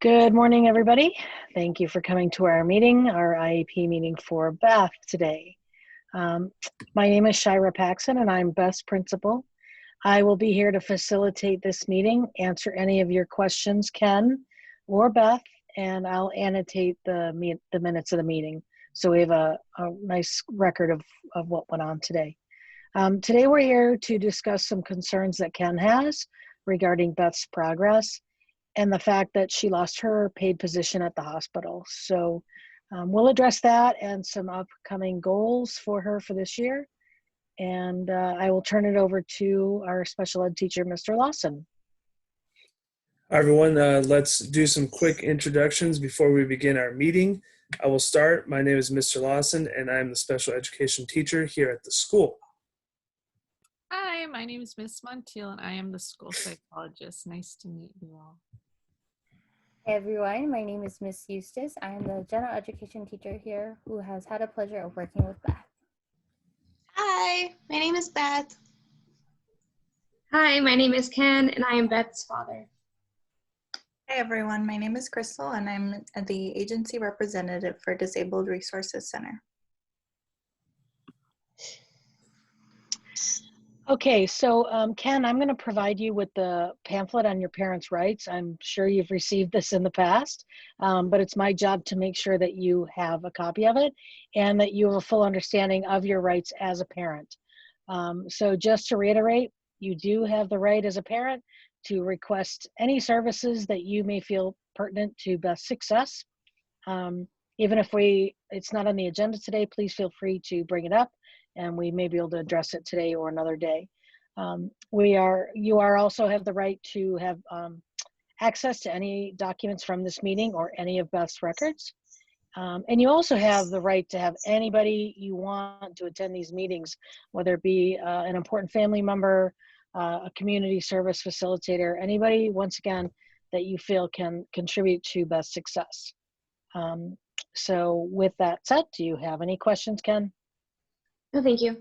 Good morning, everybody. Thank you for coming to our meeting, our IEP meeting for Beth today. My name is Shira Paxson and I'm Beth's principal. I will be here to facilitate this meeting, answer any of your questions, Ken or Beth, and I'll annotate the minutes of the meeting. So we have a nice record of what went on today. Today we're here to discuss some concerns that Ken has regarding Beth's progress and the fact that she lost her paid position at the hospital. So we'll address that and some upcoming goals for her for this year. And I will turn it over to our special ed teacher, Mr. Lawson. Hi, everyone. Let's do some quick introductions before we begin our meeting. I will start. My name is Mr. Lawson, and I'm the special education teacher here at the school. Hi, my name is Miss Montiel, and I am the school psychologist. Nice to meet you all. Hey everyone, my name is Miss Eustace. I am the general education teacher here who has had a pleasure of working with Beth. Hi, my name is Beth. Hi, my name is Ken, and I am Beth's father. Hey everyone, my name is Crystal, and I'm the agency representative for Disabled Resources Center. Okay, so Ken, I'm going to provide you with the pamphlet on your parents' rights. I'm sure you've received this in the past, but it's my job to make sure that you have a copy of it and that you have a full understanding of your rights as a parent. So just to reiterate, you do have the right as a parent to request any services that you may feel pertinent to Beth's success. Even if it's not on the agenda today, please feel free to bring it up and we may be able to address it today or another day. You also have the right to have access to any documents from this meeting or any of Beth's records. And you also have the right to have anybody you want to attend these meetings, whether it be an important family member, a community service facilitator, anybody, once again, that you feel can contribute to Beth's success. So with that said, do you have any questions, Ken? No, thank you.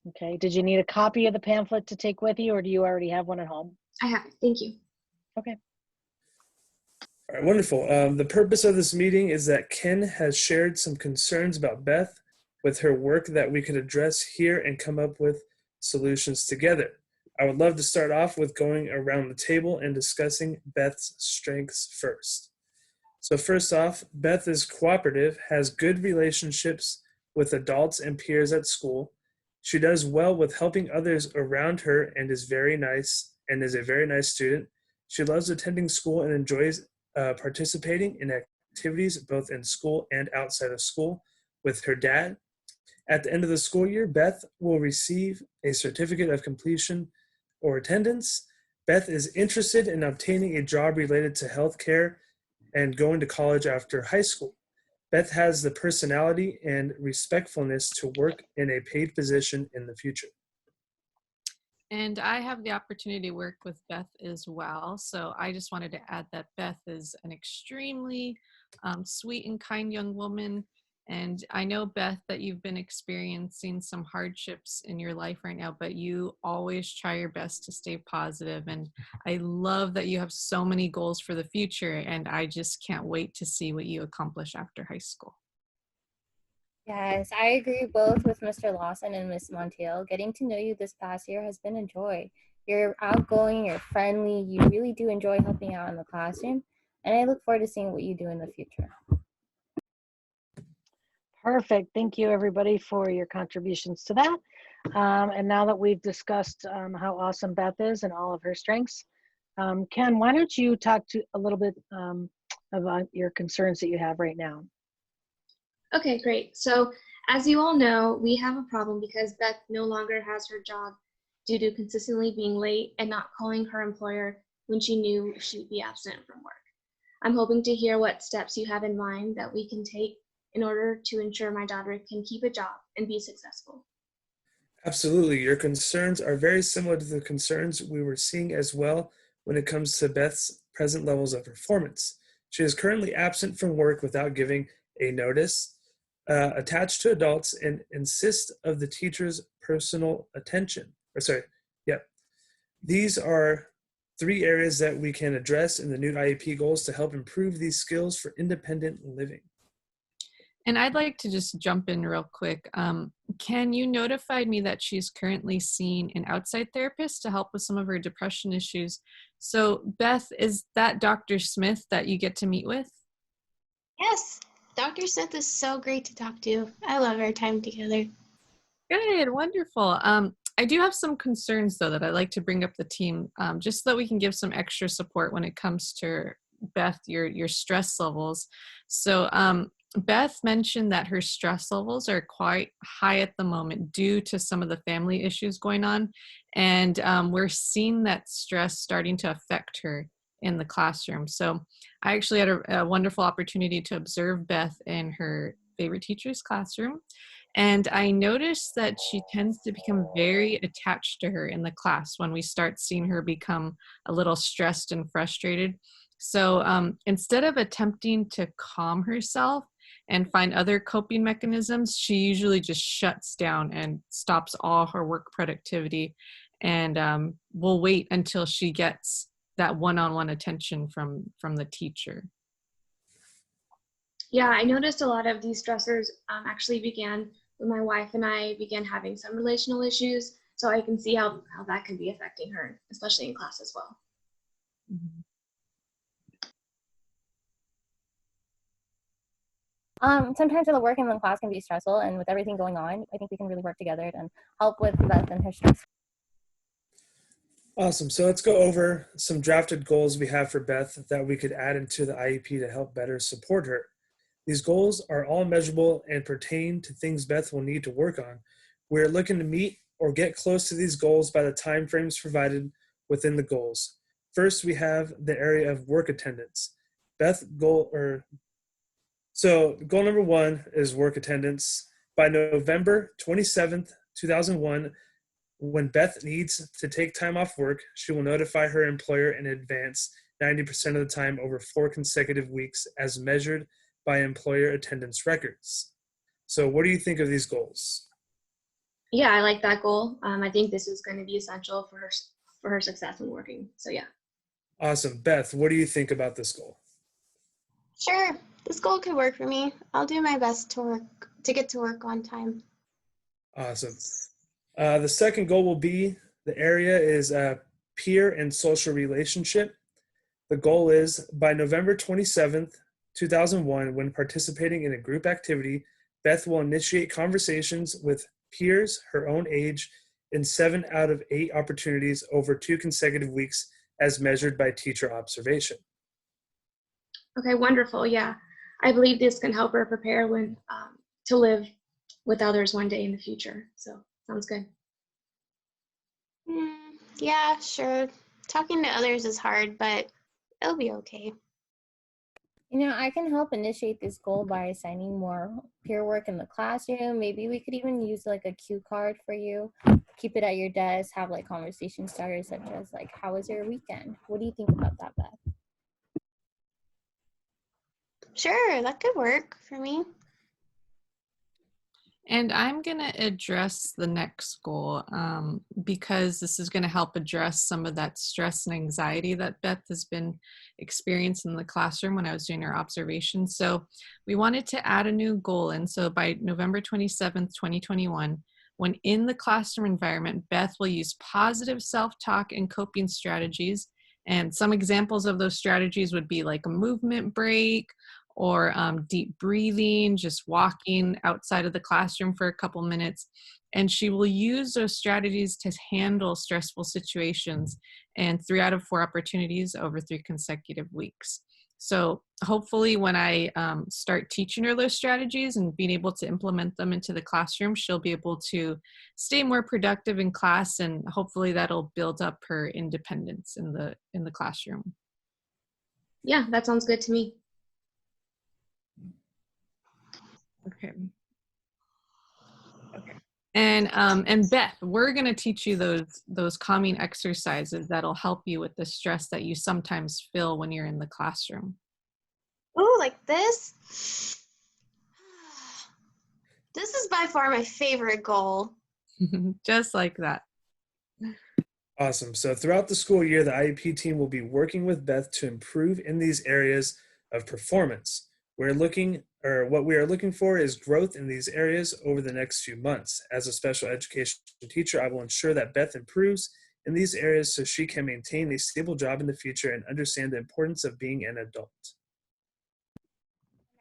Okay, did you need a copy of the pamphlet to take with you, or do you already have one at home? I have it. Thank you. Okay. All right, wonderful. The purpose of this meeting is that Ken has shared some concerns about Beth with her work that we could address here and come up with solutions together. I would love to start off with going around the table and discussing Beth's strengths first. So first off, Beth is cooperative, has good relationships with adults and peers at school. She does well with helping others around her and is a very nice student. She loves attending school and enjoys participating in activities both in school and outside of school with her dad. At the end of the school year, Beth will receive a certificate of completion or attendance. Beth is interested in obtaining a job related to healthcare and going to college after high school. Beth has the personality and respectfulness to work in a paid position in the future. And I have the opportunity to work with Beth as well. So I just wanted to add that Beth is an extremely sweet and kind young woman. And I know, Beth, that you've been experiencing some hardships in your life right now, but you always try your best to stay positive. And I love that you have so many goals for the future. And I just can't wait to see what you accomplish after high school. Yes, I agree both with Mr. Lawson and Miss Montiel. Getting to know you this past year has been a joy. You're outgoing, you're friendly, you really do enjoy helping out in the classroom. And I look forward to seeing what you do in the future. Perfect. Thank you, everybody, for your contributions to that. And now that we've discussed how awesome Beth is and all of her strengths, Ken, why don't you talk a little bit about your concerns that you have right now? Okay, great. So as you all know, we have a problem because Beth no longer has her job due to consistently being late and not calling her employer when she knew she would be absent from work. I'm hoping to hear what steps you have in mind that we can take in order to ensure my daughter can keep a job and be successful. Absolutely. Your concerns are very similar to the concerns we were seeing as well when it comes to Beth's present levels of performance. She is currently absent from work without giving a notice, attached to adults, and insist of the teacher's personal attention. These are 3 areas that we can address in the new IEP goals to help improve these skills for independent living. And I'd like to just jump in real quick. Ken, you notified me that she's currently seeing an outside therapist to help with some of her depression issues. So Beth, is that Dr. Smith that you get to meet with? Yes, Dr. Smith is so great to talk to. I love our time together. Good, wonderful. I do have some concerns though that I'd like to bring up the team, just so that we can give some extra support when it comes to Beth, your stress levels. So Beth mentioned that her stress levels are quite high at the moment due to some of the family issues going on. And we're seeing that stress starting to affect her in the classroom. So I actually had a wonderful opportunity to observe Beth in her favorite teacher's classroom. And I noticed that she tends to become very attached to her in the class when we start seeing her become a little stressed and frustrated. So instead of attempting to calm herself and find other coping mechanisms, she usually just shuts down and stops all her work productivity and will wait until she gets that one-on-one attention from the teacher. Yeah, I noticed a lot of these stressors actually began when my wife and I began having some relational issues. So I can see how that can be affecting her, especially in class as well. Mm-hmm. Sometimes the work in the class can be stressful, and with everything going on, I think we can really work together and help with Beth and her stress. Awesome. So let's go over some drafted goals we have for Beth that we could add into the IEP to help better support her. These goals are all measurable and pertain to things Beth will need to work on. We're looking to meet or get close to these goals by the timeframes provided within the goals. First, we have the area of work attendance. Goal number 1 is work attendance. By November 27th, 2001, when Beth needs to take time off work, she will notify her employer in advance 90% of the time over 4 consecutive weeks as measured by employer attendance records. So what do you think of these goals? Yeah, I like that goal. I think this is going to be essential for her success in working. So yeah. Awesome. Beth, what do you think about this goal? Sure, this goal could work for me. I'll do my best to get to work on time. Awesome. The second goal will be, the area is peer and social relationship. The goal is by November 27th, 2001, when participating in a group activity, Beth will initiate conversations with peers her own age in 7 out of 8 opportunities over 2 consecutive weeks as measured by teacher observation. Okay, wonderful. Yeah, I believe this can help her prepare to live with others one day in the future. So sounds good. Yeah, sure. Talking to others is hard, but it'll be okay. I can help initiate this goal by assigning more peer work in the classroom. Maybe we could even use like a cue card for you. Keep it at your desk, have like conversation starters such as like, how was your weekend? What do you think about that, Beth? Sure, that could work for me. And I'm going to address the next goal because this is going to help address some of that stress and anxiety that Beth has been experiencing in the classroom when I was doing her observation. So we wanted to add a new goal. And so by November 27th, 2021, when in the classroom environment, Beth will use positive self-talk and coping strategies. And some examples of those strategies would be like a movement break, or deep breathing, just walking outside of the classroom for a couple minutes. And she will use those strategies to handle stressful situations in 3 out of 4 opportunities over 3 consecutive weeks. So hopefully when I start teaching her those strategies and being able to implement them into the classroom, she'll be able to stay more productive in class, and hopefully that'll build up her independence in the classroom. Yeah, that sounds good to me. Okay. And Beth, we're going to teach you those calming exercises that'll help you with the stress that you sometimes feel when you're in the classroom. Ooh, like this? This is by far my favorite goal. Just like that. Awesome. So throughout the school year, the IEP team will be working with Beth to improve in these areas of performance. What we are looking for is growth in these areas over the next few months. As a special education teacher, I will ensure that Beth improves in these areas so she can maintain a stable job in the future and understand the importance of being an adult.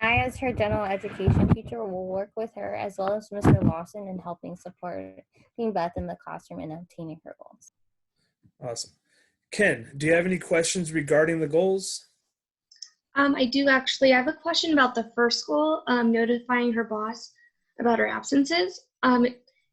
I, as her general education teacher, will work with her as well as Mr. Lawson in helping support Beth in the classroom and obtaining her goals. Awesome. Ken, do you have any questions regarding the goals? I do actually. I have a question about the first goal, notifying her boss about her absences.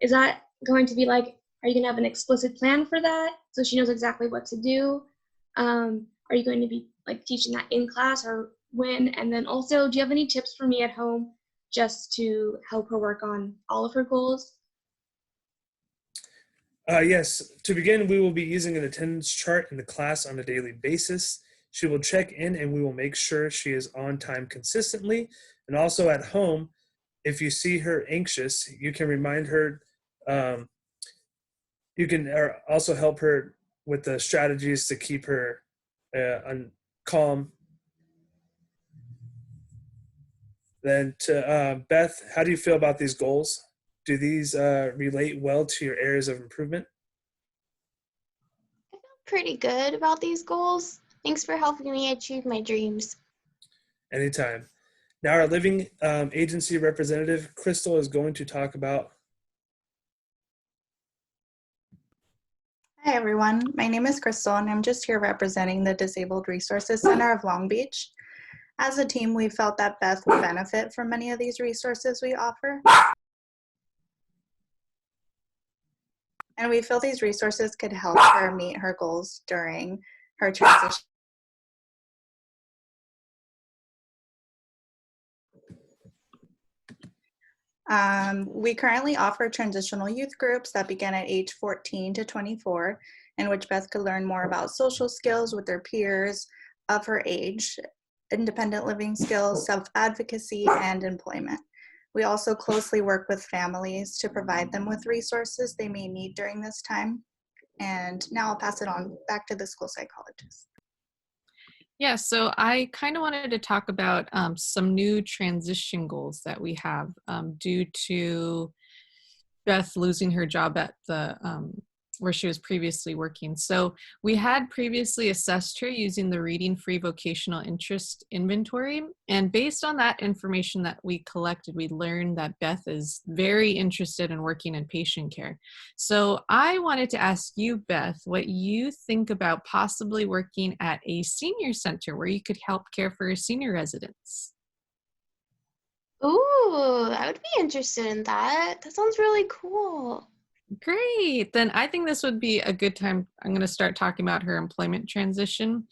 Is that going to be like, are you going to have an explicit plan for that so she knows exactly what to do? Are you going to be like teaching that in class or when? And then also, do you have any tips for me at home just to help her work on all of her goals? Yes, to begin, we will be using an attendance chart in the class on a daily basis. She will check in and we will make sure she is on time consistently. And also at home, if you see her anxious, you can remind her, you can also help her with the strategies to keep her calm. Then to Beth, how do you feel about these goals? Do these relate well to your areas of improvement? I feel pretty good about these goals. Thanks for helping me achieve my dreams. Anytime. Now our living agency representative, Crystal, is going to talk about. Hi everyone, my name is Crystal and I'm just here representing the Disabled Resources Center of Long Beach. As a team, we felt that Beth would benefit from many of these resources we offer. And we feel these resources could help her meet her goals during her transition. We currently offer transitional youth groups that begin at age 14 to 24, in which Beth could learn more about social skills with their peers of her age, independent living skills, self-advocacy, and employment. We also closely work with families to provide them with resources they may need during this time. And now I'll pass it on back to the school psychologist. Yeah, so I kind of wanted to talk about some new transition goals that we have due to Beth losing her job at the where she was previously working. So we had previously assessed her using the Reading Free Vocational Interest Inventory. And based on that information that we collected, we learned that Beth is very interested in working in patient care. So I wanted to ask you, Beth, what you think about possibly working at a senior center where you could help care for senior residents. Ooh, I would be interested in that. That sounds really cool. Great. Then I think this would be a good time. I'm going to start talking about her employment transition.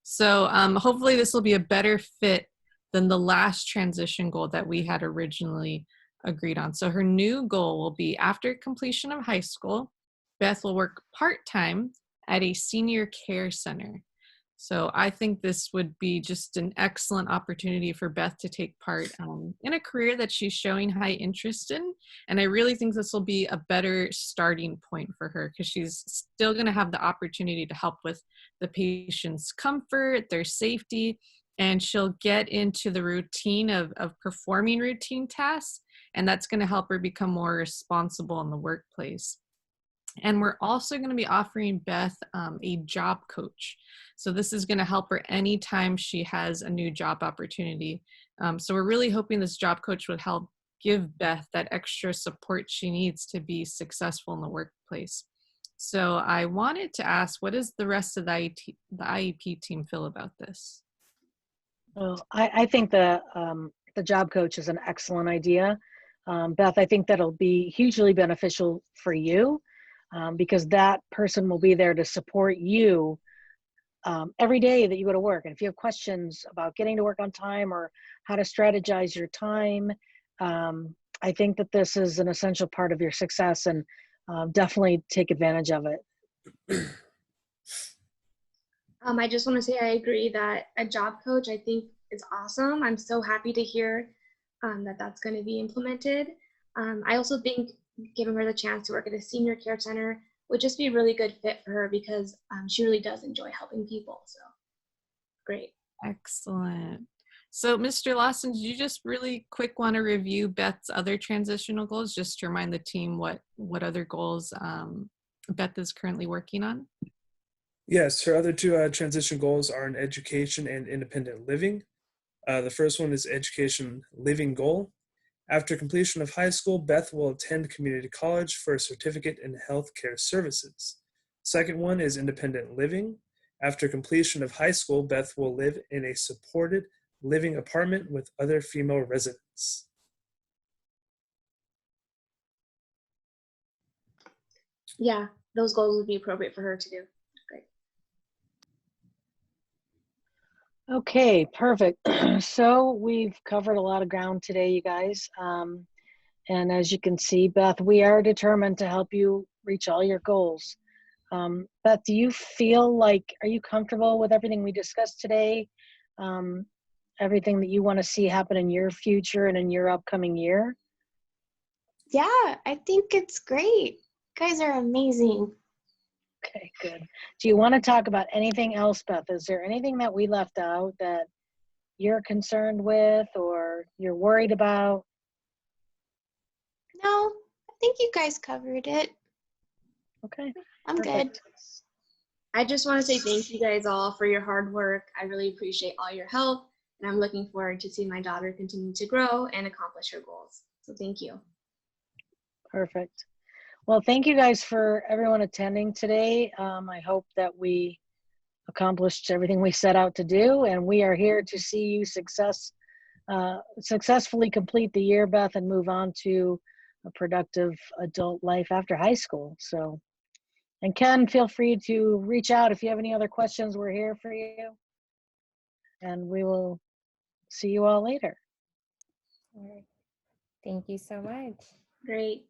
So hopefully this will be a better fit than the last transition goal that we had originally agreed on. So her new goal will be after completion of high school, Beth will work part-time at a senior care center. So I think this would be just an excellent opportunity for Beth to take part in a career that she's showing high interest in. And I really think this will be a better starting point for her because she's still going to have the opportunity to help with the patient's comfort, their safety, and she'll get into the routine of performing routine tasks. And that's going to help her become more responsible in the workplace. And we're also going to be offering Beth a job coach. So this is going to help her anytime she has a new job opportunity. So we're really hoping this job coach would help give Beth that extra support she needs to be successful in the workplace. So I wanted to ask, what does the rest of the IEP team feel about this? Well, I think the job coach is an excellent idea. Beth, I think that'll be hugely beneficial for you. Because that person will be there to support you every day that you go to work. And if you have questions about getting to work on time or how to strategize your time, I think that this is an essential part of your success, and definitely take advantage of it. I just want to say I agree that a job coach I think is awesome. I'm so happy to hear that that's going to be implemented. I also think giving her the chance to work at a senior care center would just be a really good fit for her because she really does enjoy helping people. So great. Excellent. So, Mr. Lawson, did you just really quick want to review Beth's other transitional goals, just to remind the team what other goals Beth is currently working on? Yes, her other two transition goals are in education and independent living. The first one is education living goal. After completion of high school, Beth will attend community college for a certificate in healthcare services. Second one is independent living. After completion of high school, Beth will live in a supported living apartment with other female residents. Yeah, those goals would be appropriate for her to do. Great. Okay, perfect. So we've covered a lot of ground today, you guys. And as you can see, Beth, we are determined to help you reach all your goals. Beth, do you feel like, are you comfortable with everything we discussed today? Everything that you want to see happen in your future and in your upcoming year? Yeah, I think it's great. You guys are amazing. Okay, good. Do you want to talk about anything else, Beth? Is there anything that we left out that you're concerned with or you're worried about? No, I think you guys covered it. Okay, I'm good. perfect. I just want to say thank you guys all for your hard work. I really appreciate all your help, and I'm looking forward to seeing my daughter continue to grow and accomplish her goals. So thank you. Perfect. Well, thank you guys for everyone attending today. I hope that we accomplished everything we set out to do, and we are here to see you successfully complete the year, Beth, and move on to a productive adult life after high school. So, and Ken, feel free to reach out if you have any other questions. We're here for you, and we will see you all later. All right. Thank you so much. Great.